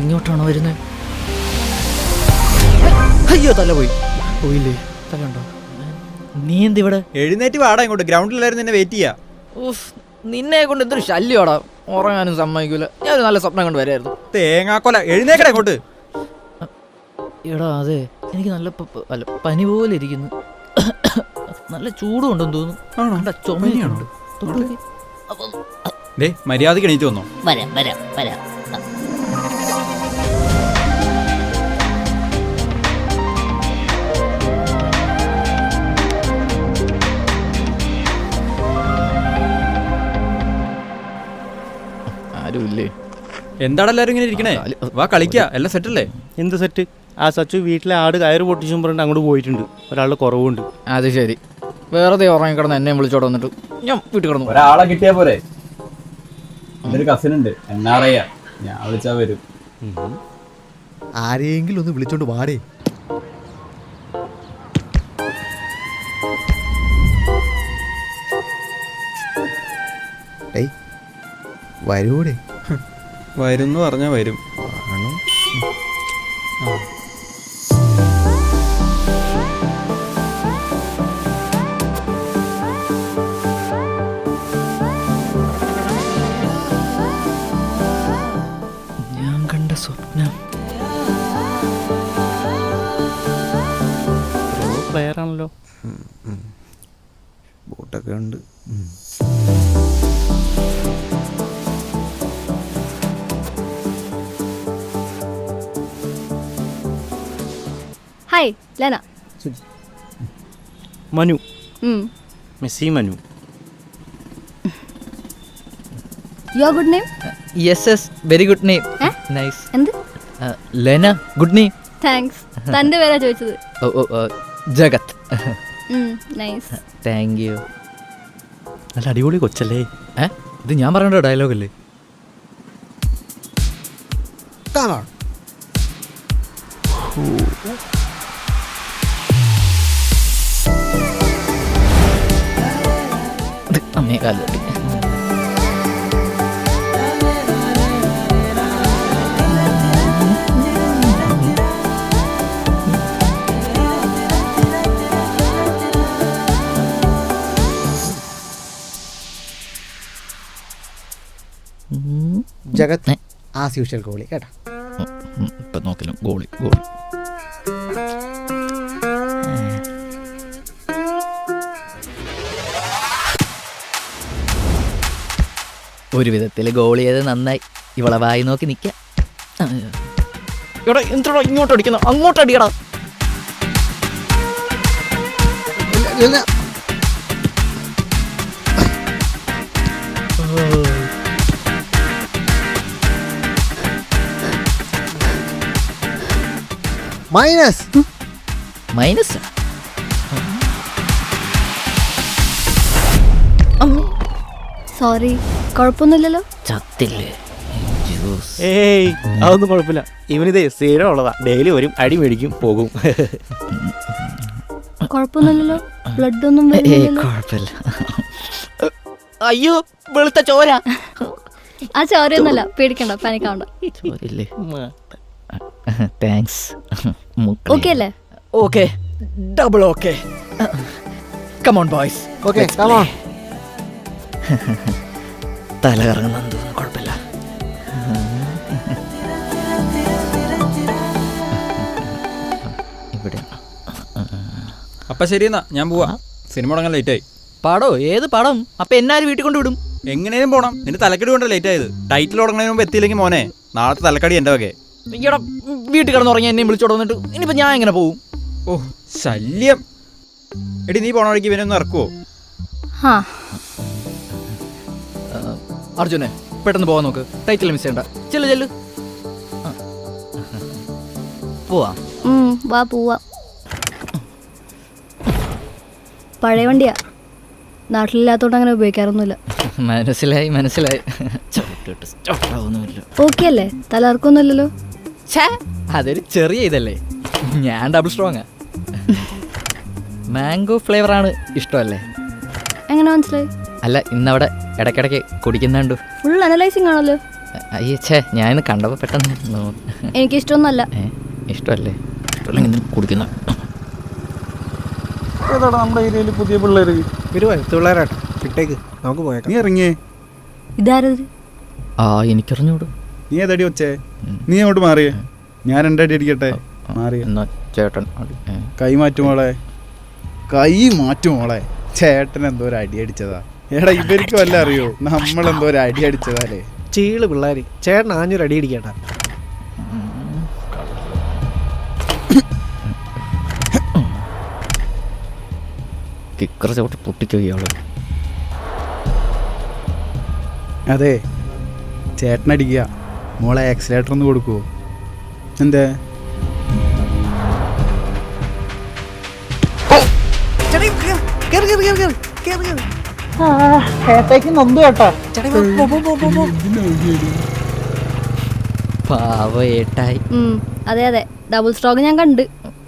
ഇങ്ങോട്ടാണോ വരുന്നത്? അയ്യോ, തല പോയില്ലേ? തല ഉണ്ടോ? നീ എന്തിവിടെ? എഴുന്നേറ്റ് വാടാ ഇങ്ങോട്ട്. ഗ്രൗണ്ടിലായിരുന്നു നിന്നെ വെയിറ്റ് ചെയ്യാ. നിന്നെ കൊണ്ട് എന്തൊരു ശല്യമാടാ. ഉറങ്ങാനും സമ്മതിക്കൂല. ഞാനൊരു നല്ല സ്വപ്നം കൊണ്ട് വരായിരുന്നു. തേങ്ങാക്കൊല, എഴുന്നേക്കടാ ഇങ്ങോട്ട്. എടാ അതെ, എനിക്ക് നല്ല പനി പോലെ ഇരിക്കുന്നു. നല്ല ചൂടും ഉണ്ടെന്ന് തോന്നുന്നു. ചുമയാണോ? മര്യാദക്ക് എണീറ്റ് വന്നോ. വരാം. ആരുമില്ലേ? എന്താണ് എല്ലാരും ഇങ്ങനെ ഇരിക്കണേ? വാ കളിക്കാ. എല്ലാം സെറ്റല്ലേ? എന്ത് സെറ്റ്? ആ സച്ചു വീട്ടിലെ ആട് കയറ് പൊട്ടിച്ചും പറഞ്ഞിട്ട് അങ്ങോട്ട് പോയിട്ടുണ്ട്. ഒരാളുടെ കുറവുണ്ട്. അത് ശരി. വെറുതെ ഉറങ്ങിക്കിടന്ന് എന്നെ വിളിച്ചോടെ വന്നിട്ട് ഞാൻ വീട്ടിൽ കിടന്നു. ഒരാളെ കിട്ടിയാ പോരെ? ഒരു കസിൻ ഉണ്ട്, NRI. ഞാൻ വിളിച്ചാ വരും. ആരെങ്കിലും ഒന്ന് വിളിച്ചോണ്ട് വാടേ. വരൂടെ? വരും പറഞ്ഞാ വരും. ഞാൻ കണ്ട സ്വപ്നം. പ്ലെയർ ആണല്ലോ. ബോട്ടൊക്കെ ഉണ്ട്. Hi, Lena. Manu. Messi Manu. Your good name? Yes, very good name. Nice. എന്ത്? Lena, good name. താങ്ക്സ്. തന്റെ പേരാ ചോദിച്ചത്. ജഗത്. നൈസ്. Thank you. നല്ല അടിപൊളി കൊച്ചല്ലേ? ഇത് ഞാൻ പറയണ്ട ഡയലോഗല്ലേ? അമ്മയെ കാലോട്ടി. ജഗത് ആസ് യൂഷ്വൽ ഗോളി കേട്ടോ. ഇപ്പം നോക്കലും ഗോളി. ഒരു വിധത്തിൽ ഗോളി ചെയ്ത് നന്നായി. ഇവളെ വായി നോക്കി നിൽക്കാം. ഇവിടെ എന്തിനാ ഇങ്ങോട്ട് അടിക്കണം? അങ്ങോട്ട് അടിക്കടാ. മൈനസ്. സോറി, കുഴപ്പമൊന്നുമില്ലല്ലോ. ചത്തില്ലേ? ഏയ്, അതൊന്നും കുഴപ്പമില്ല. ഇവനിതേ സ്ഥിരം ഉള്ളതാ. ഡെയിലി വരും, അടി മേടിക്കും, പോകും. കുഴപ്പമൊന്നുമില്ലല്ലോ. ബ്ലഡ് ഒന്നും കുഴപ്പമില്ല. അയ്യോ, വെളുത്ത ചോര. ആ ചോരയൊന്നുമല്ല, പേടിക്കണ്ട, പാനിക്കാവണ്ട. ചോരല്ലേ? താങ്ക്സ്. ഓക്കെ അല്ലേ? Okay, double okay. Come on boys. Okay, come on. തല കറങ്ങുന്ന കുഴപ്പമില്ല. ഇവിടെ അപ്പൊ ശരി എന്നാ, ഞാൻ പോവാ. സിനിമ തുടങ്ങാൻ ലേറ്റ് ആയി. പടോ? ഏത് പടം? അപ്പൊ എന്നാരും വീട്ടിൽ കൊണ്ടുവിടും? എങ്ങനെയും പോണം. നിന്റെ തലക്കടി കൊണ്ട് ലേറ്റ് ആയത്. ടൈറ്റിൽ തുടങ്ങുന്നതിന് മുമ്പ് എത്തിയില്ലെങ്കിൽ മോനെ, നാളത്തെ തലക്കടി എന്റെ വകെ. ഈടെ വീട്ടിൽ കിടന്നുറങ്ങി എന്നെ വിളിച്ചോട് വന്നിട്ട് ഇനിയിപ്പോ ഞാൻ എങ്ങനെ പോവും? ഓ ശല്യം. എടി, നീ പോണ വഴിക്ക് ഇവനൊന്ന് ഇറക്കുവോ? അർജുനെ, പെട്ടെന്ന് പോവാൻ നോക്ക്. ടൈറ്റിൽ മിസ് ചെയ്യണ്ട. ചെല്ലു. പോവാ. വാ പോവാ. പഴയ വണ്ടിയാ, നാട്ടിലില്ലാത്തോണ്ട് അങ്ങനെ ഉപയോഗിക്കാറൊന്നുമില്ല. മനസ്സിലായി. ഓക്കെ അല്ലേ? തലർക്കൊന്നുമില്ലല്ലോ. അതൊരു ചെറിയ ഇതല്ലേ. ഞാൻ ഡബിൾ സ്ട്രോങ്ങാ. മാംഗോ ഫ്ലേവർ ആണ് ഇഷ്ടമല്ലേ? എങ്ങനെ മനസ്സിലായി? അല്ല, ഇന്നവിടെ ഇടയ്ക്കിടയ്ക്ക് കുടിക്കുന്നുണ്ട്. ഫുൾ അനലൈസിങ് ആണല്ലോ. അയ്യേ ഞാൻ കണ്ടപ്പോൾ പെട്ടെന്ന് എനിക്കിഷ്ടമൊന്നുമല്ല. ഇഷ്ടമല്ലേ? ഇഷ്ടമല്ലെങ്കിൽ കുടിക്കുന്ന ഏതാടാ നമ്മുടെ ഏരിയയിൽ പുതിയ പിള്ളേർ? ഒരു വലുത്ത് പിള്ളേരാട്ടോ, കിട്ടേക്ക് നമുക്ക് പോയേക്കാം. നീ ഇറങ്ങിയേ. ഇതാരത്? എനിക്കറിഞ്ഞൂട്. നീ ഏതടി വെച്ചേ? നീ അങ്ങോട്ട് മാറിയേ, ഞാൻ 2 അടി അടിക്കട്ടെ. മാറിയ എന്നാ ചേട്ടൻ കൈ മാറ്റുമോളെ, കൈ മാറ്റുമോളെ. ചേട്ടൻ എന്തോ ഒരു അടി അടിച്ചതാ. എടാ ഇവർക്ക് വല്ല അറിയോ നമ്മളെന്തോ ഒരു അടി അടിച്ചതാലേ. ചീള് പിള്ളേര്. ചേട്ടൻ ആഞ്ഞൊരു അടി അടിക്കട്ടാ. കിക്കർ ചവിട്ടി പൊട്ടിക്കോ ഇയാള്. അതെ ചേട്ടനടിക്കുക. മോളെ ആക്സിലേറ്റർ ഒന്ന് കൊടുക്കുവോ? എന്തേ പാവ ഏട്ടായി. അതെ അതെ, ഡബിൾ സ്ട്രോക്ക് ഞാൻ കണ്ട്.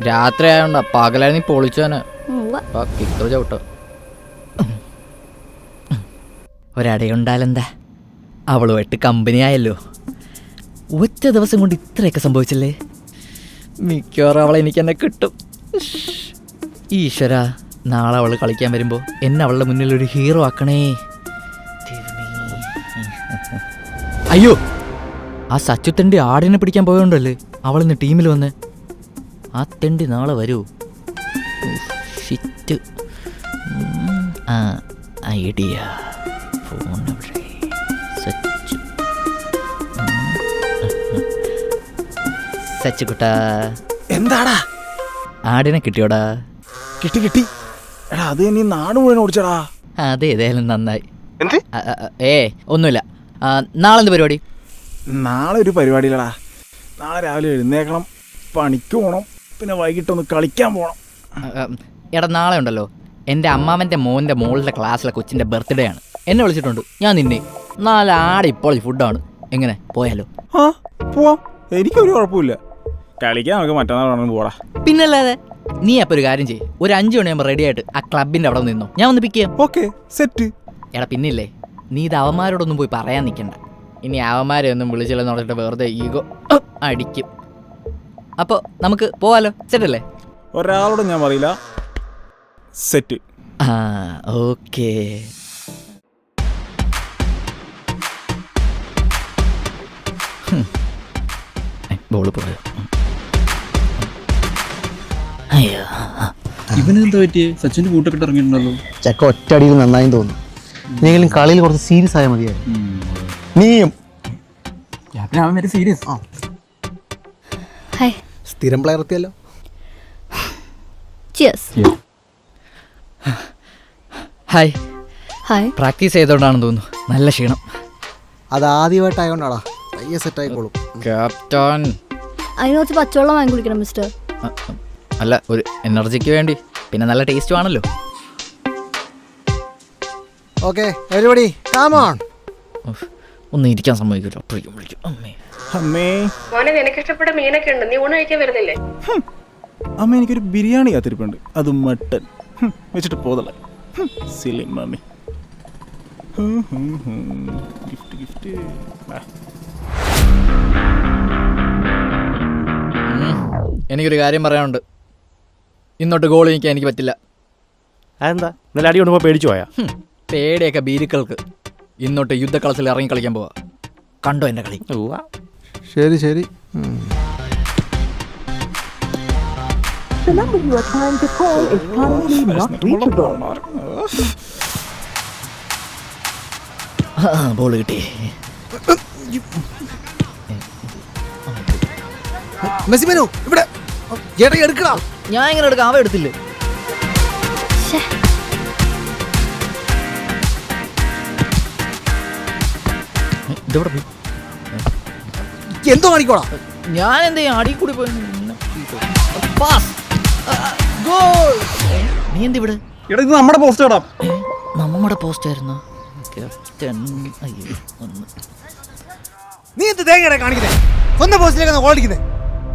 രാത്രി ആയോണ്ടാ, പകലായിരുന്നു പൊളിച്ചോനെ. ഉവ്വ. കിക്കർ ചവിട്ടോ. ഒരടയുണ്ടാലെന്താ, അവളുമായിട്ട് കമ്പനി ആയല്ലോ. ഒറ്റ ദിവസം കൊണ്ട് ഇത്രയൊക്കെ സംഭവിച്ചില്ലേ? മിക്കവാറും അവളെ എനിക്ക് എന്നെ കിട്ടും. ഈശ്വര, നാളെ അവൾ കളിക്കാൻ വരുമ്പോൾ എന്നെ അവളുടെ മുന്നിൽ ഒരു ഹീറോ ആക്കണേ. അയ്യോ, ആ സച്ചു തെണ്ടി ആടിനെ പിടിക്കാൻ പോയോണ്ടല്ലേ അവളിന്ന് ടീമിൽ വന്ന്. ആ തെണ്ടി നാളെ വരൂ. ഷിറ്റ്. ഐഡിയ. ഫോൺ എവിടെ? സച്ചു. സച്ചുകുട്ടാ, എന്താടാ? ആടിനെ കിട്ടിയോടാ? കിട്ടി കിട്ടി. എടാ അത് നീ നാട് മുഴുവൻ ഓടിച്ചടാ. അതെ, ഏതായാലും നന്നായി. ഒന്നുമില്ല. നാളെ എന്ത് പരിപാടി? നാളെ ഒരു പരിപാടിയിലടാ. നാളെ രാവിലെ എഴുന്നേക്കണം, പണിക്ക് പോകണം, പിന്നെ വൈകിട്ടൊന്ന് കളിക്കാൻ പോകണം. എടാ നാളെ ഉണ്ടല്ലോ എൻ്റെ അമ്മാവൻ്റെ മോൻ്റെ മോളുടെ ക്ലാസ്സിലെ കൊച്ചിൻ്റെ ബർത്ത്ഡേ ആണ്. എന്നെ വിളിച്ചിട്ടുണ്ട്. ഞാൻ നിന്നെ 4 ആട് ഇപ്പോൾ ഫുഡാണ്. എങ്ങനെ, പോയാലോ? ആ പോവാം, എനിക്കൊരു കുഴപ്പമില്ല. കളിക്കാൻ നമുക്ക് മറ്റന്നാൾ പോടാ. പിന്നല്ലാതെ. നീ അപ്പോൾ ഒരു കാര്യം ചെയ്യ്, ഒരു 5 മണിയാകുമ്പോൾ റെഡി ആയിട്ട് ആ ക്ലബിൻ്റെ അവിടെ നിന്നോ, ഞാൻ ഒന്ന് പിക്ക് ചെയ്യാം. Okay set. എടാ പിന്നില്ലേ, നീ ഇത് അവന്മാരോടൊന്നും പോയി പറയാൻ നിൽക്കണ്ട. ഇനി അവന്മാരെ ഒന്നും വിളിച്ചില്ലെന്ന് പറഞ്ഞിട്ട് വെറുതെ ഈഗോ അടിക്കും. അപ്പോൾ നമുക്ക് പോവാലോ, സെറ്റല്ലേ? ഒരാളോടും ഞാൻ പറയില്ല. സെറ്റ്. ആ ഓക്കേ. ബോള് പോയോ? അയ്യോ, ഇവനെന്താ പറ്റിയേ? സച്ചിന്റെ കൂട്ടൊക്കെ ഇറങ്ങിയിട്ടുണ്ടല്ലോ. ചെക്ക ഒറ്റ അടിയിൽ നന്നായി തോന്നുന്നു. നീങ്കിലും കളിയിൽ കുറച്ച് സീരിയസ് ആയാൽ മതിയായിരുന്നു. നീയും സീരിയസ്. ഹായ്. സ്ഥിരം പ്ലെയർ എത്തിയല്ലോ. ചിയേഴ്സ്. ഹായ്. ഹായ്. പ്രാക്ടീസ് ചെയ്തോണ്ടാണെന്ന് തോന്നുന്നു, നല്ല ക്ഷീണം. അത് ആദ്യമായിട്ടായോണ്ടാടാ, പയ്യെ സെറ്റ് ആയിക്കോളും. ക്യാപ്റ്റൻ. അതിന് കുറച്ച് പച്ചവെള്ളം വാങ്ങി കുടിക്കണം മിസ്റ്റർ. അല്ല, ഒരു എനർജിക്ക് വേണ്ടി, പിന്നെ നല്ല ടേസ്റ്റും ആണല്ലോ. Okay everybody come on. ഒന്ന് ഇരിക്കാൻ സമ്മതിക്കില്ല. അമ്മേ അമ്മേ, മോനെ നിനക്ക് ഇഷ്ടപ്പെട്ട മീനൊക്കെ ഉണ്ട്, നീ ഊണ് കഴിക്കാൻ വരുന്നില്ലേ? അമ്മ എനിക്കൊരു ബിരിയാണി കാത്തിരിപ്പുണ്ട്, അത് മട്ടൻ വെച്ചിട്ട് പോതല്ല. സിലി മമ്മി. Gift gift. എനിക്കൊരു കാര്യം പറയാനുണ്ട്. ഇന്നോട്ട് ഗോൾ എനിക്കാൻ എനിക്ക് പറ്റില്ല. അതെന്താ? ഇന്നലെ അടി കൊണ്ടുപോ പേടിച്ചു പോയാ? പേടിയൊക്കെ ബീരുക്കൾക്ക്. ഇന്നോട്ട് യുദ്ധക്കളത്തിൽ ഇറങ്ങി കളിക്കാൻ പോവാ. കണ്ടോ എൻ്റെ കളി? ശരി ശരി. ബോൾ കിട്ടി. മെസ്സിമേനു ഇവിടെ എടുക്കടാ. ഞാൻ എങ്ങനെ എടുക്കാം? അവ എടുത്തില്ലേ? ഇതെവിടെ പോയി? എന്തോ കാണിക്കോടാ. ഞാൻ എന്ത് ചെയ്യും? അടി കൂടി പോയി. നീ എന്ത് ഇവിടെ? എടാ ഇത് നമ്മുടെ പോസ്റ്റ് ഇടാം. നമ്മുടെ പോസ്റ്റ് ആയിരുന്നു. ക്യാപ്റ്റൻ. അയ്യോ, ഒന്ന് നീ എന്ത് തേങ്ങയുടെ കാണിക്കുന്നേ? സ്വന്തം പോസ്റ്റിലേക്കാണ് ഗോൾ അടിക്കുന്നേ.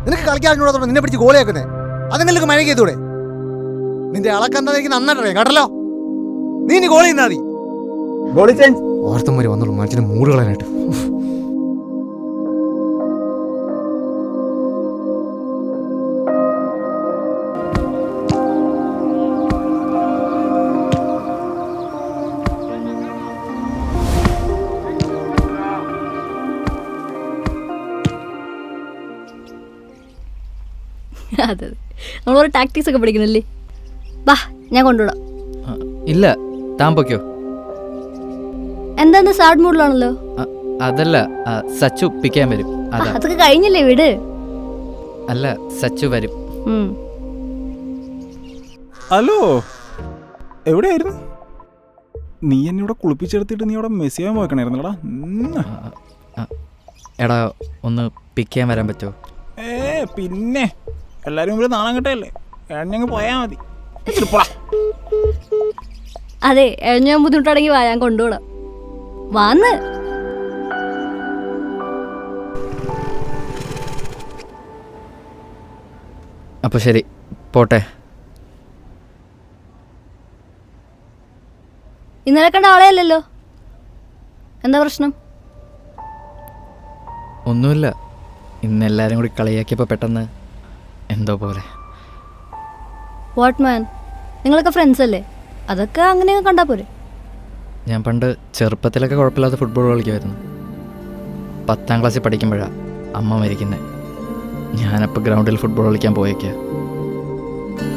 നിനക്ക് കളിക്കാറിനോടത്തോടെ നിന്നെ പിടിച്ച് ഗോളിയാക്കുന്നേ. അതെങ്കിലും മഴ ചെയ്തൂടെ? നിന്റെ അളക്കെന്താ എനിക്ക് നന്നായിട്ടറിയാം കേട്ടല്ലോ. നീ ഇനി ഗോൾ ചെയ്യുന്നാ മതി. ഓർത്തന്മാര് വന്നോളൂ മനുഷ്യന് മൂടുകളായിട്ട്. അതെ നമ്മളോരോ ടാക്ടിക്സ് ഒക്കെ പഠിക്കണല്ലേ. വാ ഞാൻ കൊണ്ടുവിടാം. ഇല്ല, താൻ പൊയ്ക്കോ. എന്താ സാഡ് മൂഡിലാണല്ലോ. അതല്ല, സച്ചു പിക്കാൻ വരും. അതാ. അതൊക്കെ കഴിഞ്ഞില്ലേ വീട്? അല്ല, സച്ചു വരും. ഹലോ, എവിടെയായിരുന്നു നീ? എന്നെ ഇവിടെ കുളിപ്പിച്ചെടുത്തിട്ട് നീ അവിടെ മെസ്സേജ് പോയിക്കണായിരുന്നടാ. എടാ, ഒന്ന് പിക്കാൻ വരാൻ പറ്റുമോ? പിന്നെ എല്ലാരും മുമ്പിൽ നാണം കെട്ടല്ലേ, എണ്ണങ്ങ് പോയാ മതി. അതെ, ഞാൻ ബുദ്ധിമുട്ടാണെങ്കിൽ വാ, ഞാൻ കൊണ്ടുവിടാം. വാന്ന്. അപ്പോൾ ശരി, പോട്ടെ. ഇന്നലെ കണ്ട ആളെയല്ലല്ലോ, എന്താ പ്രശ്നം? ഒന്നുമില്ല, ഇന്നെല്ലാവരും കൂടി കളിയാക്കിയപ്പോൾ പെട്ടെന്ന് എന്തോ പോലെ. വാട്ട് മാൻ, നിങ്ങളൊക്കെ ഫ്രണ്ട്സ് അല്ലേ? അതൊക്കെ അങ്ങനെയൊക്കെ കണ്ടാൽ പോരെ. ഞാൻ പണ്ട് ചെറുപ്പത്തിലൊക്കെ കുഴപ്പമില്ലാത്ത ഫുട്ബോൾ കളിക്കുമായിരുന്നു. 10ാം ക്ലാസ്സിൽ പഠിക്കുമ്പോഴാണ് അമ്മ മരിക്കുന്നത്. ഞാനപ്പോൾ ഗ്രൗണ്ടിൽ ഫുട്ബോൾ കളിക്കാൻ പോയേക്കുക.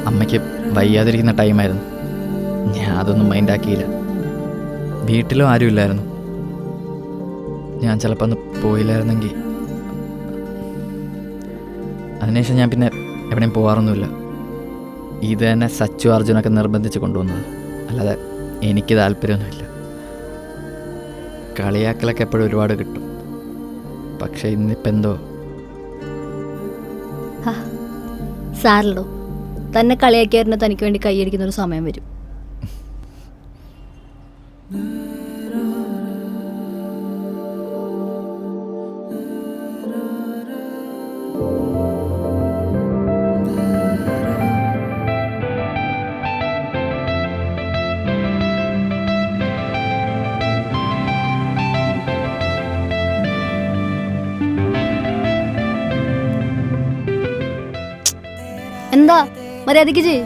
അമ്മയ്ക്ക് വയ്യാതിരിക്കുന്ന ടൈമായിരുന്നു. ഞാൻ അതൊന്നും മൈൻഡാക്കിയില്ല. വീട്ടിലും ആരുമില്ലായിരുന്നു. ഞാൻ ചിലപ്പോൾ അന്ന് പോയില്ലായിരുന്നെങ്കിൽ. അതിനുശേഷം ഞാൻ പിന്നെ എവിടെയും പോകാറൊന്നുമില്ല. ഇത് തന്നെ സച്ചു അർജുനൊക്കെ നിർബന്ധിച്ച് കൊണ്ടുവന്നത്, അല്ലാതെ എനിക്ക് താല്പര്യമൊന്നുമില്ല. കളിയാക്കലൊക്കെ എപ്പോഴും ഒരുപാട് കിട്ടും. പക്ഷെ ഇന്നിപ്പോൾ എന്തോ. സാറിലോ, തന്നെ കളിയാക്കിയായിരുന്നു തനിക്ക് വേണ്ടി കൈയടിക്കുന്ന ഒരു സമയം വരും. എന്താ മര്യാദക്ക് ചെയ്യ്.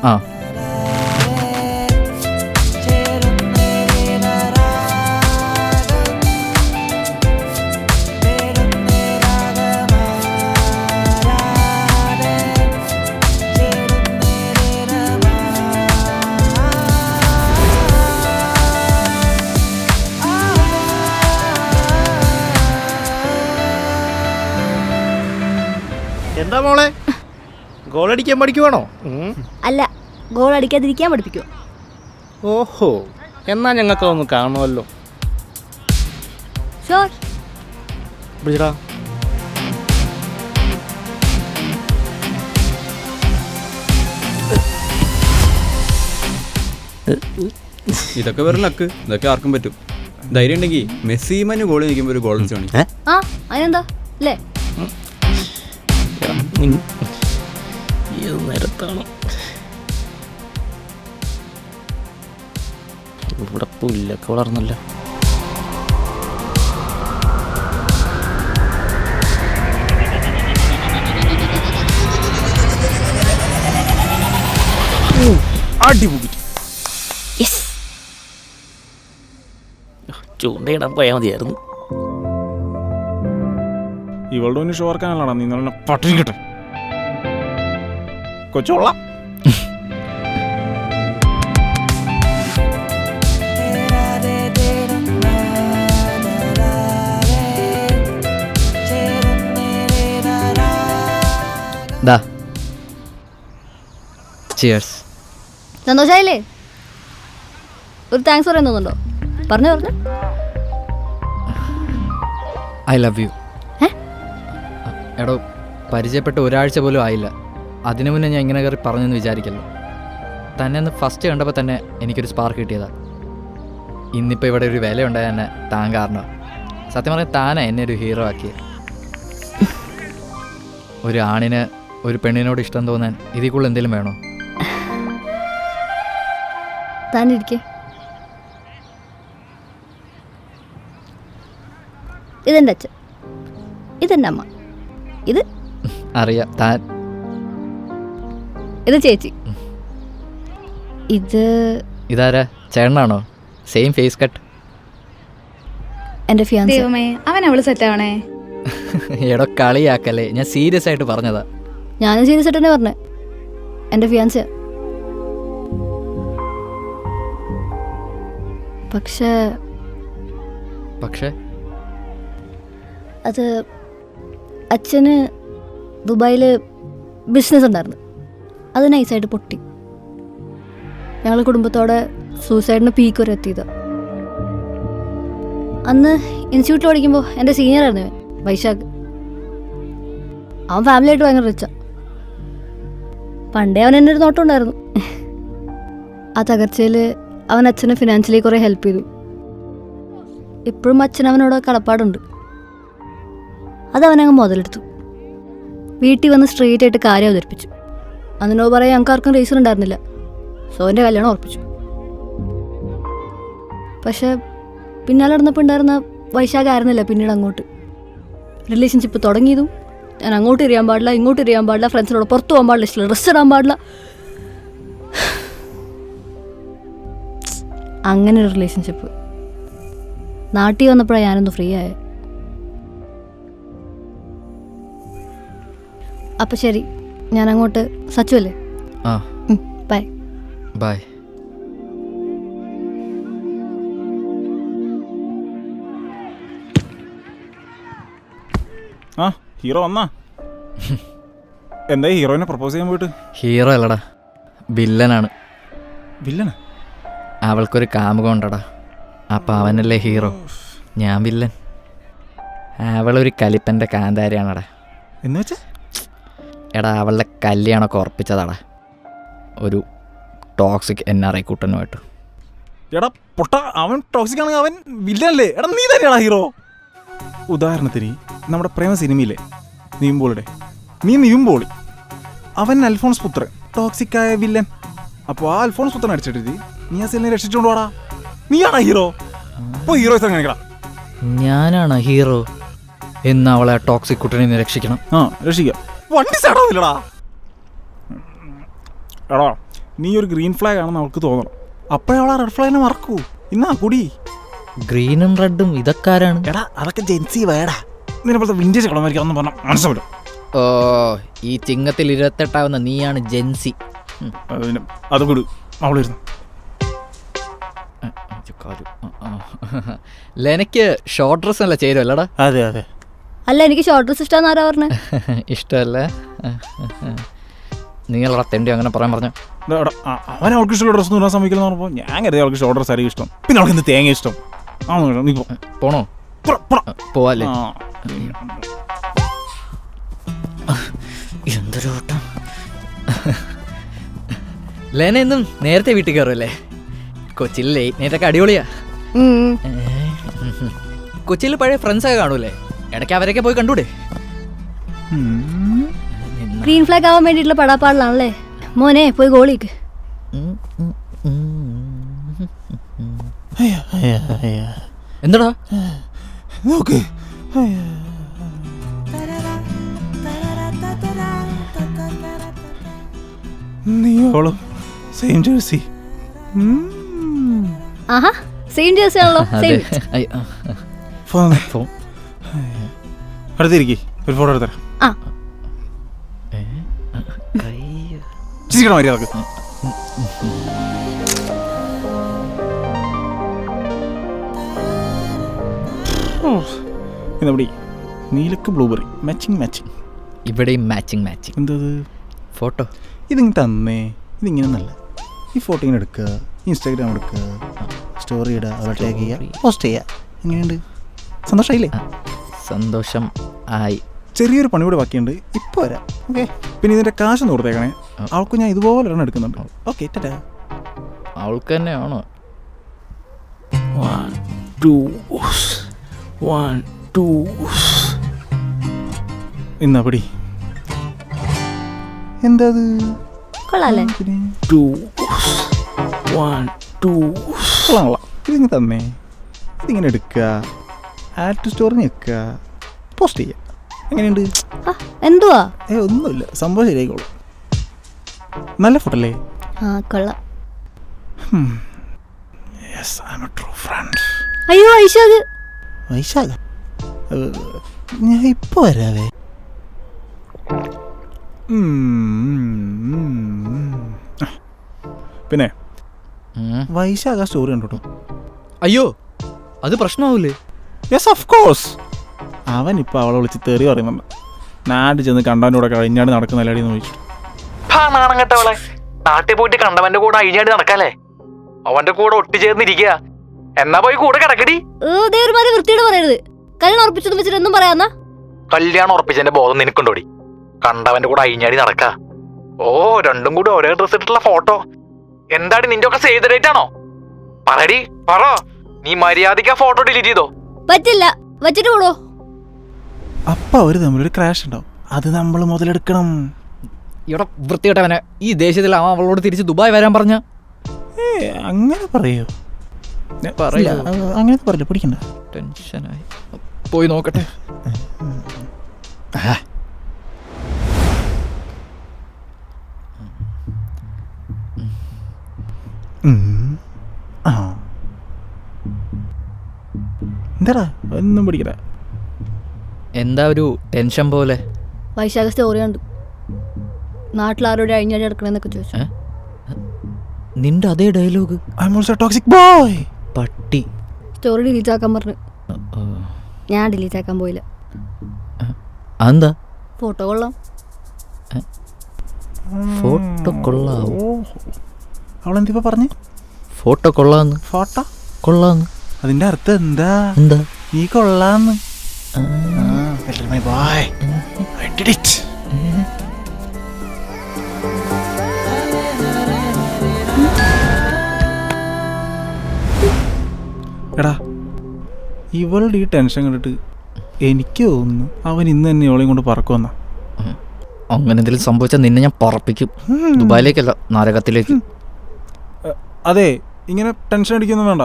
ആ എന്താ മോളെ, ഗോളടിക്കാൻ പഠിക്കുവാണോ? അല്ല, ഗോൾ അടിക്കാതിരിക്കാൻ പഠിപ്പിക്കുമോ? ഓഹോ, എന്നാ ഞങ്ങൾക്ക് ഒന്ന് കാണുമല്ലോ. ഷോർ. പിടിച്ചടാ. ഇതൊക്കെ വെറും ലക്ക്, ഇതൊക്കെ ആർക്കും പറ്റും. ധൈര്യം ഉണ്ടെങ്കിൽ മെസ്സിമന് ഗോൾ നിൽക്കുമ്പോൾ ഒരു ഗോൾ അടിച്ചോണി. ആ അതിനെന്താ അല്ലേ? നേരത്താണോ ഇവിടെ പുല്ലൊക്കെ വളർന്നല്ലോ. അടിപൊളി. ചൂണ്ടയിടാൻ പോയാൽ മതിയായിരുന്നു. ഇവളുടെ ഒന്ന് ഷോർക്കാനല്ലടാ നീ നല്ല പട്ടിരിക്കട്ടെ കൊച്ചോള. ദാ ചിയേഴ്സ്. സന്തോഷായില്ലേ? ഒരു താങ്ക്സ് പറയാൻ തോന്നുന്നുണ്ടോ? പറഞ്ഞു. I love you. എടോ, പരിചയപ്പെട്ട് ഒരാഴ്ച പോലും ആയില്ല. അതിനു മുന്നേ ഞാൻ ഇങ്ങനെ കയറി പറഞ്ഞെന്ന് വിചാരിക്കല്ലോ. തന്നെ ഒന്ന് ഫസ്റ്റ് കണ്ടപ്പോൾ തന്നെ എനിക്കൊരു സ്പാർക്ക് കിട്ടിയതാണ്. ഇന്നിപ്പോൾ ഇവിടെ ഒരു വില ഉണ്ടായ തന്നെ താൻ കാരണം. സത്യം പറഞ്ഞാൽ താനാ എന്നെ ഒരു ഹീറോ ആക്കിയത്. ഒരു ആണിന് ഒരു പെണ്ണിനോട് ഇഷ്ടം തോന്നാൻ ഇതിൽ കൂടുതൽ എന്തെങ്കിലും വേണോ? താനിരിക്കേ. ഇതെൻ്റെ അച്ഛൻ, ഇതെൻ്റെ അമ്മ, ഇത് അറിയാം താൻ. ഇത് ചേച്ചി, ഇതാരാ? ചേട്ടനാണോ? Same face cut. എൻ്റെ ഫിയാൻസി. ദൈവമേ, അവൻ അവള് സെറ്റാവണേ. എടോ കളിയാക്കല്ലേ, ഞാൻ സീരിയസ് ആയിട്ട് പറഞ്ഞതാ. ഞാനും സീരിയസ് ആയിട്ട് തന്നെ പറഞ്ഞേ, എൻ്റെ ഫിയാൻസിയാ. പക്ഷേ പക്ഷേ അത് അച്ഛന് ദുബായിൽ ബിസിനസ് ഉണ്ടായിരുന്നു, അത് നൈസായിട്ട് പൊട്ടി. ഞങ്ങൾ കുടുംബത്തോടെ സൂസൈഡിന് പീക്ക് വരെ എത്തിയതാണ്. അന്ന് ഇൻസ്റ്റിറ്റ്യൂട്ടിൽ പഠിക്കുമ്പോൾ എൻ്റെ സീനിയറായിരുന്നു വൈശാഖ്. അവൻ ഫാമിലിയായിട്ട് ഭയങ്കര റിച്ചാണ്. പണ്ടേ അവൻ എൻ്റെ ഒരു നോട്ടം ഉണ്ടായിരുന്നു. ആ തകർച്ചയിൽ അവൻ അച്ഛനെ ഫിനാൻഷ്യലി കുറേ ഹെൽപ്പ് ചെയ്തു. ഇപ്പോഴും അച്ഛൻ അവനോട് കടപ്പാടുണ്ട്. അതവനങ്ങ് മുതലെടുത്തു. വീട്ടിൽ വന്ന് സ്ട്രെയിറ്റ് ആയിട്ട് കാര്യം അവതരിപ്പിച്ചു. അതിനോ പറയാൻ ഞങ്ങൾക്ക് ആർക്കും റീസൺ ഉണ്ടായിരുന്നില്ല. സോ എൻ്റെ കല്യാണം ഉറപ്പിച്ചു. പക്ഷെ പിന്നാലെ നടന്നപ്പോൾ ഉണ്ടായിരുന്ന വൈശാഖ ആയിരുന്നില്ല പിന്നീട് അങ്ങോട്ട്. റിലേഷൻഷിപ്പ് തുടങ്ങിയതും ഞാൻ അങ്ങോട്ട് എറിയാൻ പാടില്ല, ഇങ്ങോട്ട് എറിയാൻ പാടില്ല, ഫ്രണ്ട്സിനോട് പുറത്ത് പോകാൻ പാടില്ല, ഇഷ്ടമുള്ള ഡ്രസ്സ് ഇടാൻ പാടില്ല, അങ്ങനെ ഒരു റിലേഷൻഷിപ്പ്. നാട്ടിൽ വന്നപ്പോഴാണ് ഞാനൊന്ന് ഫ്രീ ആയത്. അപ്പം ശരി, ഞാൻ അങ്ങോട്ട്. സച്ചു അല്ലേ? ആ ബൈ. ബൈ. ആ ഹീറോ വന്നാ? എന്താ ഹീറോയിനെ പ്രപ്പോസ് ചെയ്യാൻ പോയിട്ട്? ഹീറോ അല്ലടാ, വില്ലനാണ്. വില്ലനാ? അവൾക്കൊരു കാമുകം ഉണ്ടടാ. അപ്പം അവനല്ലേ ഹീറോ, ഞാൻ വില്ലൻ. അവളൊരു കലിപ്പൻ്റെ കാന്താരിയാണടാ. എന്ന് വെച്ചാ? എടാ, അവളുടെ കല്യാണമൊക്കെ ഉറപ്പിച്ചതാടാ ഒരു ടോക്സിക് NRI കൂട്ടനുമായിട്ട്. എടാ പൊട്ട, അവൻ ടോക്സിക് ആണെങ്കിൽ അവൻ വില്ലനല്ലേ? എടാ നീ തന്നെയാടാ ഹീറോ. ഉദാഹരണത്തിന് നമ്മുടെ പ്രേമ സിനിമയിലെ നിവിൻപോളിയുടെ നിവിൻപോളി, അവൻ അൽഫോൺസ് പുത്രൻ, ടോക്സിക്കായ വില്ലൻ. അപ്പോൾ ആ അൽഫോൺസ് പുത്രൻ അടിച്ചിട്ട് നീ ആ സെല്ലിനെ രക്ഷിച്ചുകൊണ്ട് പോടാ. നീയാടാ ഹീറോ. ഇപ്പോൾ ഹീറോയിസം കാണിക്കടാ. ഞാനാണ് ഹീറോ എന്ന് അവളെ ടോക്സിക് കുട്ടനെ നിന്ന് രക്ഷിക്കണം. ആ രക്ഷിക്കാം. വണ്ടി സാടാവില്ലടാ. എടാ നീ ഒരു ഗ്രീൻ ഫ്ലാഗ് ആണെന്ന് അവൾക്ക് തോന്നണം. അപ്പോഴേ അവളെ റെഡ് ഫ്ലാഗിനെ മറക്കൂ. ഇന്നാ കുടി. ഗ്രീനും റെഡും ഇതൊക്കെ ആരാണ്? എടാ അതൊക്കെ ജെൻസി വേടാ. നിന്നെപ്പോലത്തെ വിൻറ്റേജ് കളമായിരിക്കാന്ന് പറഞ്ഞാൽ മനസ്സിലാവില്ല. ഓ, ഈ ചിങ്ങത്തിൽ 28 നീയാണ് ജെൻസി. അത് വിടു. അവളിരുന്നു. ലെനക്ക് ഷോർട്ട് ഡ്രസ് അല്ല ചേരുമല്ലടാ? അതെ അതെ. അല്ല, എനിക്ക് ഷോർട്ട് ഡ്രസ് ഇഷ്ടമാണെന്ന് ആരാ പറഞ്ഞേ? ഇഷ്ടമല്ലേ? നിങ്ങളടാ തെണ്ടി അങ്ങനെ പറയാൻ പറഞ്ഞു. അവൻ അവൾക്ക് ഇഷ്ടമുള്ള ഡ്രസ്സ് ഇടാൻ സമ്മതിക്കുന്ന പറഞ്ഞപ്പോൾ ഞാൻ കരുതി അവൾക്ക് ഷോർട്ട് ഡ്രസ് ആയിരിക്കും ഇഷ്ടം. പിന്നെ അവൾക്ക് എന്ത് തേങ്ങ ഇഷ്ടം? നീ പോണോ? പോവാല്ലേ? എന്തൊരു ഓട്ടം. ലെന എന്നും നേരത്തെ വീട്ടിൽ കയറുമല്ലേ? കൊച്ചിയിൽ ലേറ്റ് നൈറ്റൊക്കെ അടിപൊളിയാ. കൊച്ചിയിൽ പഴയ ഫ്രണ്ട്സൊക്കെ കാണൂലേ? ഇടയ്ക്ക് അവരൊക്കെ പോയി കണ്ടൂടെ? ഗ്രീൻ ഫ്ലാഗ് ആവാൻ വേണ്ടിയിട്ടുള്ള പടാപ്പാടിലാണല്ലേ മോനെ. പോയി ഗോളിക്ക്. എന്താടാ നോക്ക്. നീയോളും സെയിം ജേഴ്സി. ആഹാ, സെയിം ജേഴ്സി ആണല്ലോ. സെയിം. അടുത്തിരിക്കേ, ഒരു ഫോട്ടോ എടുത്തരാം. ആ ചിരിക്കണം മര്യാദക്ക്. ഇതെവിടെ? നീലക്ക് ബ്ലൂബെറി മാച്ചിങ്. ഇവിടെയും മാച്ചിങ്. എന്തത് ഫോട്ടോ? ഇതിങ്ങനെ തന്നേ. ഇതിങ്ങനെ നല്ല. ഈ ഫോട്ടോ ഇങ്ങനെ എടുക്കുക, ഇൻസ്റ്റാഗ്രാം എടുക്കുക, സ്റ്റോറി ഇടുക, അവളെ ടാഗ് ചെയ്യുക, പോസ്റ്റ് ചെയ്യുക. എങ്ങനെയുണ്ട്? സന്തോഷമായില്ലേ? സന്തോഷം ആയി. ചെറിയൊരു പണി കൂടെ ബാക്കിയുണ്ട്, ഇപ്പോൾ വരാം. ഓക്കെ. പിന്നെ ഇതിൻ്റെ കാശൊന്ന് കൊടുത്തേക്കണേ. അവൾക്ക് ഞാൻ ഇതുപോലെ ഒരെണ്ണം എടുക്കുന്നുണ്ട്. ഓക്കെ ടാറ്റാ. അവൾക്ക് തന്നെയാണോ? 1 2 1 2. എന്നാ പടി. എന്താ കൊള്ളാല്ലേ? 2 1 2. കൊള്ളാം. ഇതിങ്ങനെ തന്നേ. ഇതിങ്ങനെ എടുക്കുക, ആഡ് ടു സ്റ്റോറി നിൽക്കുക, പോസ്റ്റ് ചെയ്യുക. എങ്ങനെയുണ്ട്? എന്തുവാ? ഒന്നുമില്ല, സംഭവം ശരിയായിക്കോളും. നല്ല ഫോട്ടോ അല്ലേ? ആ കൊള്ളാം. Yes, I am a true friend. അയ്യോ വൈശാഖ്. വൈശാഖ, ഞാൻ ഇപ്പോൾ വരാവേ. പിന്നെ ഉം. വൈശാഖ സ്റ്റോറി കണ്ടോ? അയ്യോ അത് പ്രശ്നമാവൂലേ? Yes of course. അവൻ ഇപ്പം അവളെ വിളിച്ച് തെറി പറയുന്നുണ്ട്. നാട്ടിൽ ചെന്ന് കണ്ടവൻ്റെ കൂടെ കഴിഞ്ഞാട് നടക്കുന്നല്ലാടി എന്ന് ചോദിച്ചിട്ട്. നാണം കെട്ടവളെ, നാട്ടിൽ പോയിട്ട് കണ്ടവന്റെ കൂടെ അഴിഞ്ഞാടി നടക്കാല്ലേ? അവന്റെ കൂടെ ഒട്ടിച്ചേർന്നിരിക്കുക. എന്നാ പോയി കൂടെ കിടക്കടി. ഒരുമാതിരി വൃത്തിയോട് പറയരുത്. കല്യാണം ഉറപ്പിച്ചെന്ന് വെച്ചിട്ട് ഒന്നും പറയാന്നാ? കല്യാണം ഉറപ്പിച്ചതിന്റെ ബോധം നിനക്കുണ്ടോടി? കണ്ടവന്റെ കൂടെ അഴിഞ്ഞാടി നടക്ക. ഓ, രണ്ടും കൂടി ഒരേ ഡ്രസ് ഇട്ടിട്ടുള്ള ഫോട്ടോ. എന്താടി നിന്റെ ഒക്കെ സേവ് ഡേറ്റ് ആണോ? പറടി പറ. നീ മര്യാദയ്ക്ക് ആ ഫോട്ടോ ഡിലീറ്റ് ചെയ്തോ? പറ്റില്ല, വച്ചിട്ട് പോടോ. അപ്പം അവർ തമ്മിലൊരു ക്രാഷ് ഉണ്ടാവും. അത് നമ്മൾ മുതലെടുക്കണം. ഇവിടെ വൃത്തികെട്ടവനെ, ഈ ദേഷ്യത്തിൽ അവൻ അവളോട് തിരിച്ച് ദുബായ് വരാൻ പറഞ്ഞ. അങ്ങനെ പറയോ? പറയൂ. അങ്ങനെ പറയില്ല, പിടിക്കണ്ട. ടെൻഷനായി. പോയി നോക്കട്ടെ. എന്താടാ ഒന്നും പിടിക്കണ്ട. എന്താ ഒരു ടെൻഷൻ പോലെ? വൈശാഖ സ്റ്റോറി കണ്ടു. നാട്ടിലാരോടെ അഴിഞ്ഞാടി നടക്കണെന്നൊക്കെ ചോദിച്ചു. നിന്റെ അതേ dialogue. I am also toxic boy. പട്ടി. സ്റ്റോറി ഡിലീറ്റ് ആക്കാൻ പറഞ്ഞു. ഞാൻ ഡിലീറ്റ് ആക്കാൻ പോയില്ല. എന്താ? ഫോട്ടോ കൊള്ളാം. ഫോട്ടോ കൊള്ളാവോ? അവളെന്തിപ്പോ പറഞ്ഞു? ഫോട്ടോ കൊള്ളാന്ന്. ഫോട്ടോ കൊള്ളാന്ന് അതിന്റെ അർത്ഥം എന്താ? എന്താ? നീ കൊള്ളാന്ന്. My boy, I did it. എടാ, ഇവളുടെ ഈ ടെൻഷൻ കണ്ടിട്ട് എനിക്ക് തോന്നുന്നു അവൻ ഇന്ന് തന്നെ ഇവളെയും കൊണ്ട് പറക്കുമെന്നാ. അങ്ങനെ എന്തെങ്കിലും സംഭവിച്ചാൽ നിന്നെ ഞാൻ പറപ്പിക്കും. ദുബായിലേക്കല്ല, നരകത്തിലേക്ക്. അതെ, ഇങ്ങനെ ടെൻഷൻ അടിക്കൊന്നും വേണ്ട.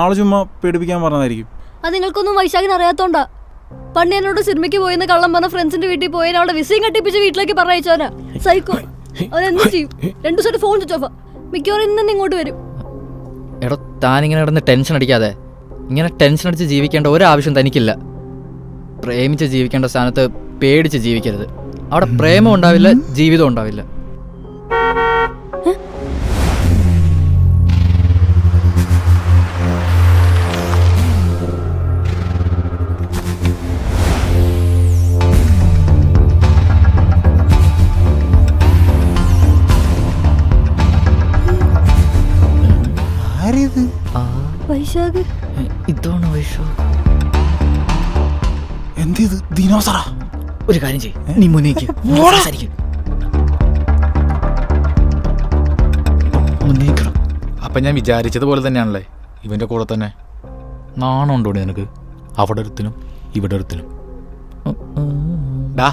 ആള് ചുമ്മാ പേടിപ്പിക്കാൻ പറഞ്ഞതായിരിക്കും. അത് നിങ്ങൾക്കൊന്നും വൈശാഖിന് അറിയാത്തോണ്ടാ. പണ്ട് എന്നോട് സിനിമയ്ക്ക് പോയെന്ന് കള്ളം പറഞ്ഞ ഫ്രണ്ട്സിന്റെ വീട്ടിൽ പോയി അവളുടെ വിസയും കട്ടിപ്പിച്ച് വീട്ടിലേക്ക് പറഞ്ഞയച്ചവനാ. സൈക്കോ. അവൻ എന്ത് ചെയ്യും? 2 ദിവസമായിട്ട് ഫോൺ സ്വിച്ച് ഓഫാ. മിക്കവാറും ഇന്ന് തന്നെ ഇങ്ങോട്ട് വരും. എടോ, താനിങ്ങനെ കിടന്ന് ടെൻഷൻ അടിക്കാതെ. ഇങ്ങനെ ടെൻഷൻ അടിച്ച് ജീവിക്കേണ്ട ഒരാവശ്യം തനിക്കില്ല. പ്രേമിച്ച് ജീവിക്കേണ്ട സ്ഥാനത്ത് പേടിച്ച് ജീവിക്കരുത്. അവിടെ പ്രേമം ഉണ്ടാവില്ല, ജീവിതം ഉണ്ടാവില്ല. വൈശാഖ് ഇതാണ് വൈഷു. എന്ത് ദിനോസറാ? ഒരു കാര്യം ചെയ്യ്, നീ മുന്നേക്ക്. അപ്പൊ ഞാൻ വിചാരിച്ചതുപോലെ തന്നെയാണല്ലേ ഇവന്റെ കൂടെ തന്നെ. നാണുണ്ടോടി നിനക്ക്? അവിടെ ഒരുത്തിനും ഇവിടെ ഒരുത്തിനും. ഡാ,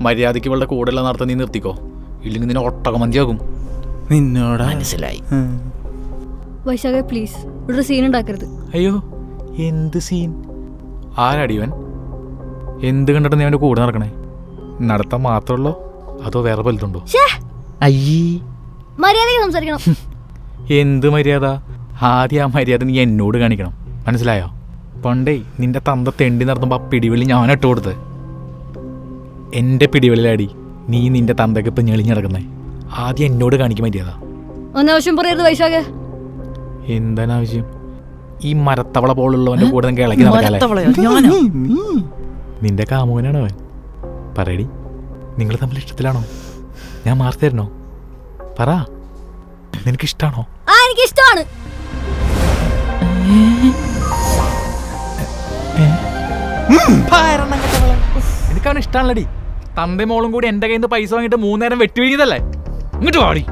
മര്യാദയ്ക്ക് ഇവളുടെ കൂടെയുള്ള നടത്താൻ നീ നിർത്തിക്കോ. ഇല്ലെങ്കിൽ നിന്നെ ഒട്ടകമന്തിയാകും. നിന്നോടാ? മനസ്സിലായി. വൈശാഖ പ്ലീസ് ഇവിടെ സീൻ ഉണ്ടാക്കരുത്. അയ്യോ, എന്ത് സീൻ? ആരടിവൻ? എന്ത് കണ്ടിട്ട് നീ അവൻ്റെ കൂടെ നടക്കണേ? നടത്താൻ മാത്രമല്ലോ അതോ വേറെ പലതുണ്ടോ? അയ്യേ, മര്യാദയ്ക്ക് സംസാരിക്കണം. എന്ത് മര്യാദ? ആദ്യം ആ മര്യാദ നീ എന്നോട് കാണിക്കണം, മനസ്സിലായോ? പണ്ടേ നിന്റെ തന്ത തെണ്ടി നടത്തുമ്പോൾ ആ പിടിവലി ഞാൻ ഇട്ട് കൊടുത്ത്. എൻ്റെ പിടിവലിലാടി നീ നിന്റെ തന്തയ്ക്ക് ഇപ്പം ഞെളിഞ്ഞടക്കുന്നേ. ആദ്യം എന്നോട് കാണിക്കും മര്യാദ. ഒന്നാവശ്യം പറയരുത് വൈശാഖ. എന്താണ് ആവശ്യം? ഈ മരത്തവള പോലുള്ളവൻ്റെ കൂടെ നിങ്ങൾക്ക് ഇളക്കി നടക്കാല്ലേ? നിന്റെ കാമുകനാണ് അവൻ. പറയടി, നിങ്ങൾ തമ്മിൽ ഇഷ്ടത്തിലാണോ? ഞാൻ മാറി തരണോ? പറ, നിനക്കിഷ്ടാണോ? എനിക്കിഷ്ടമാണ്. എനിക്കവൻ ഇഷ്ടാണല്ലടി. തന്റെ മോളും കൂടി എന്റെ കയ്യിൽ നിന്ന് പൈസ വാങ്ങിട്ട് 3 നേരം വെട്ടിവീഴിയതല്ലേ? ഇങ്ങോട്ട് വാടി.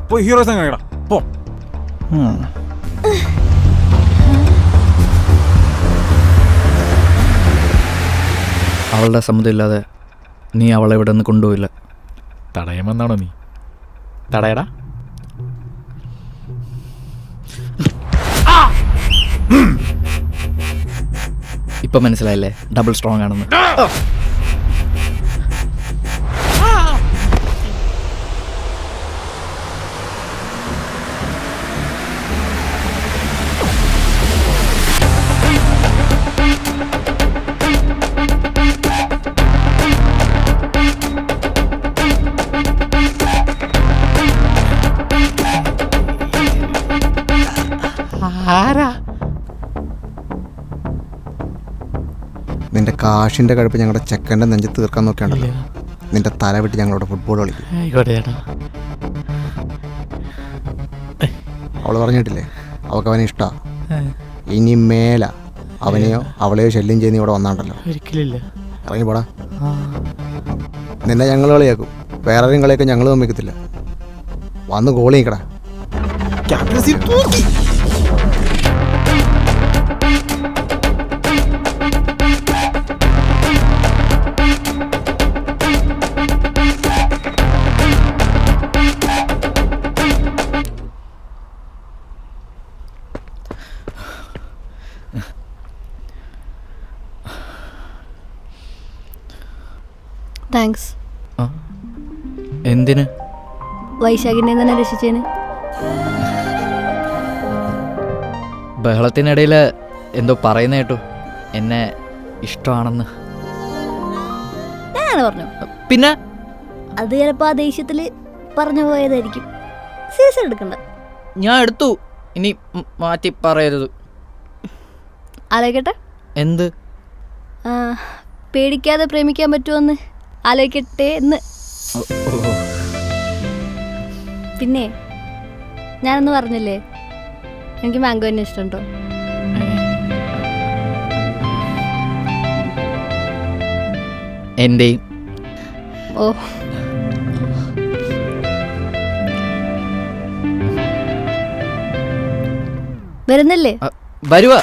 പോയി ഹീറോ സംഘട പോ. അവളുടെ സമ്മതമില്ലാതെ നീ അവളെ ഇവിടെ നിന്ന് കൊണ്ടുപോയില്ല. തടയുമെന്നാണോ നീ? തടയടാ. ഇപ്പൊ മനസ്സിലായില്ലേ ഡബിൾ സ്ട്രോങ് ആണെന്ന്? നിന്റെ കാശിന്റെ കഴുപ്പ് ഞങ്ങളുടെ ചെക്കൻ്റെ നെഞ്ച് തീർക്കാൻ നോക്കിയാണ്ടല്ലോ, നിന്റെ തല വിട്ട് ഞങ്ങളോട് ഫുട്ബോൾ കളിക്കും. ആയിക്കോട്ടെ ചേട്ടാ. അവൾ പറഞ്ഞിട്ടില്ലേ അവൾക്ക് അവനെ ഇഷ്ടമാണ്. ഇനി മേല അവനെയോ അവളെയോ ശല്യം ചെയ്യുന്ന ഇവിടെ വന്നാണ്ടല്ലോ, ഒരിക്കലില്ല. ഇറങ്ങി പോടാ. നിന്നെ ഞങ്ങൾ കളിയാക്കും, വേറെ ആരെയും കളിയാക്കും ഞങ്ങൾ സമ്മതിക്കത്തില്ല. വന്ന് ഗോളി നിൽക്കടാ. ക്യാപ്റ്റൻസി തൂക്കി. താങ്ക്സ്. എന്തിന്? വൈശാഖിനെ തന്നെ രക്ഷിച്ചേന്. ബഹളത്തിനിടയിൽ എന്തോ പറയുന്ന കേട്ടു, എന്നെ ഇഷ്ടമാണെന്ന്. ഞാൻ പറഞ്ഞു. പിന്നെ അത് ചിലപ്പോൾ ആ ദേഷ്യത്തിൽ പറഞ്ഞു പോയതായിരിക്കും. സീരിയസ് എടുക്കണ്ട. ഞാൻ എടുത്തു, ഇനി മാറ്റി പറയരുത്. ആലോചിക്കട്ടെ. എന്ത്? പേടിക്കാതെ പ്രേമിക്കാൻ പറ്റുമെന്ന് ആലോചിക്കട്ടെ എന്ന്. പിന്നെ ഞാനൊന്ന് പറഞ്ഞില്ലേ, എനിക്ക് മാംഗോ തന്നെ ഇഷ്ടമുണ്ടോ? എൻ്റെയും. ഓ, വരുന്നില്ലേ? വരുവാ.